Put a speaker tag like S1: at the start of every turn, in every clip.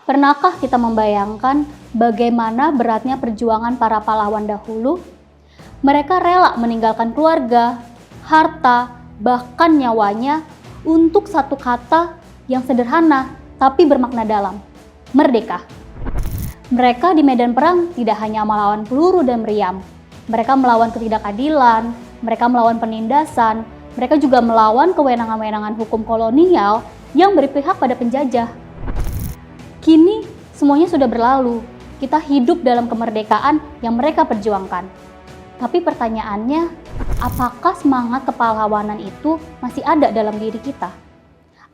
S1: Pernahkah kita membayangkan bagaimana beratnya perjuangan para pahlawan dahulu? Mereka rela meninggalkan keluarga, harta, bahkan nyawanya untuk satu kata yang sederhana tapi bermakna dalam, merdeka. Mereka di medan perang tidak hanya melawan peluru dan meriam, mereka melawan ketidakadilan, mereka melawan penindasan, mereka juga melawan kewenangan-kewenangan hukum kolonial yang berpihak pada penjajah. Kini semuanya sudah berlalu, kita hidup dalam kemerdekaan yang mereka perjuangkan. Tapi pertanyaannya, apakah semangat kepahlawanan itu masih ada dalam diri kita?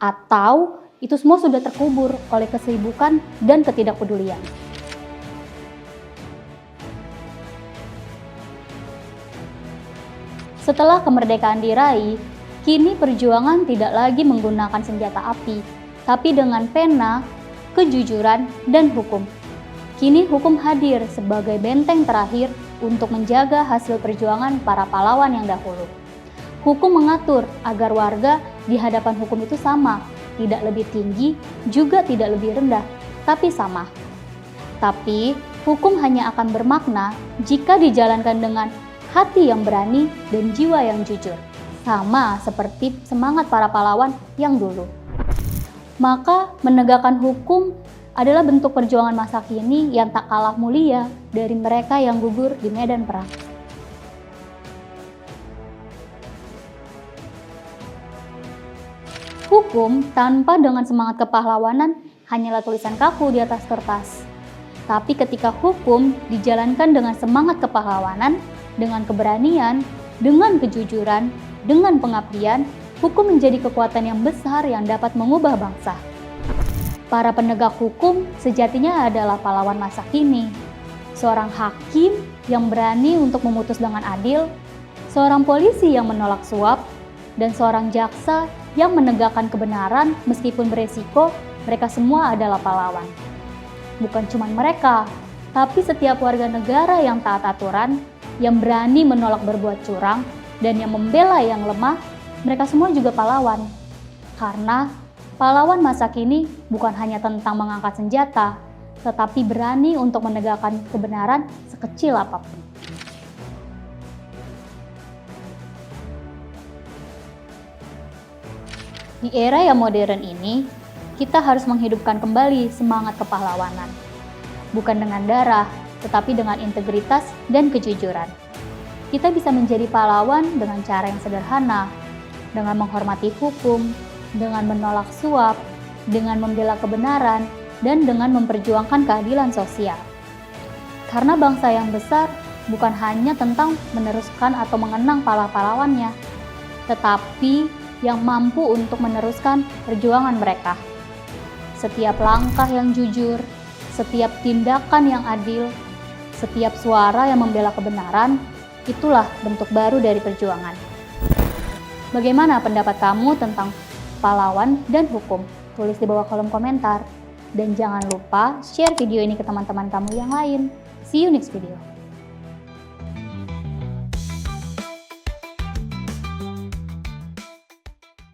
S1: Atau itu semua sudah terkubur oleh kesibukan dan ketidakpedulian? Setelah kemerdekaan diraih, kini perjuangan tidak lagi menggunakan senjata api, tapi dengan pena, kejujuran, dan hukum. Kini hukum hadir sebagai benteng terakhir untuk menjaga hasil perjuangan para pahlawan yang dahulu. Hukum mengatur agar warga di hadapan hukum itu sama, tidak lebih tinggi, juga tidak lebih rendah, tapi sama. Tapi, hukum hanya akan bermakna jika dijalankan dengan hati yang berani dan jiwa yang jujur, sama seperti semangat para pahlawan yang dulu. Maka menegakkan hukum adalah bentuk perjuangan masa kini yang tak kalah mulia dari mereka yang gugur di medan perang. Hukum tanpa dengan semangat kepahlawanan hanyalah tulisan kaku di atas kertas. Tapi ketika hukum dijalankan dengan semangat kepahlawanan, dengan keberanian, dengan kejujuran, dengan pengabdian, hukum menjadi kekuatan yang besar yang dapat mengubah bangsa. Para penegak hukum sejatinya adalah pahlawan masa kini. Seorang hakim yang berani untuk memutus dengan adil, seorang polisi yang menolak suap, dan seorang jaksa yang menegakkan kebenaran meskipun beresiko, mereka semua adalah pahlawan. Bukan cuma mereka, tapi setiap warga negara yang taat aturan, yang berani menolak berbuat curang, dan yang membela yang lemah, mereka semua juga pahlawan. Karena pahlawan masa kini bukan hanya tentang mengangkat senjata, tetapi berani untuk menegakkan kebenaran sekecil apapun. Di era yang modern ini, kita harus menghidupkan kembali semangat kepahlawanan. Bukan dengan darah, tetapi dengan integritas dan kejujuran. Kita bisa menjadi pahlawan dengan cara yang sederhana, dengan menghormati hukum, dengan menolak suap, dengan membela kebenaran, dan dengan memperjuangkan keadilan sosial. Karena bangsa yang besar bukan hanya tentang meneruskan atau mengenang pahlawan-pahlawannya, tetapi yang mampu untuk meneruskan perjuangan mereka. Setiap langkah yang jujur, setiap tindakan yang adil, setiap suara yang membela kebenaran, itulah bentuk baru dari perjuangan. Bagaimana pendapat kamu tentang pahlawan dan hukum? Tulis di bawah kolom komentar. Dan jangan lupa share video ini ke teman-teman kamu yang lain. See you next video.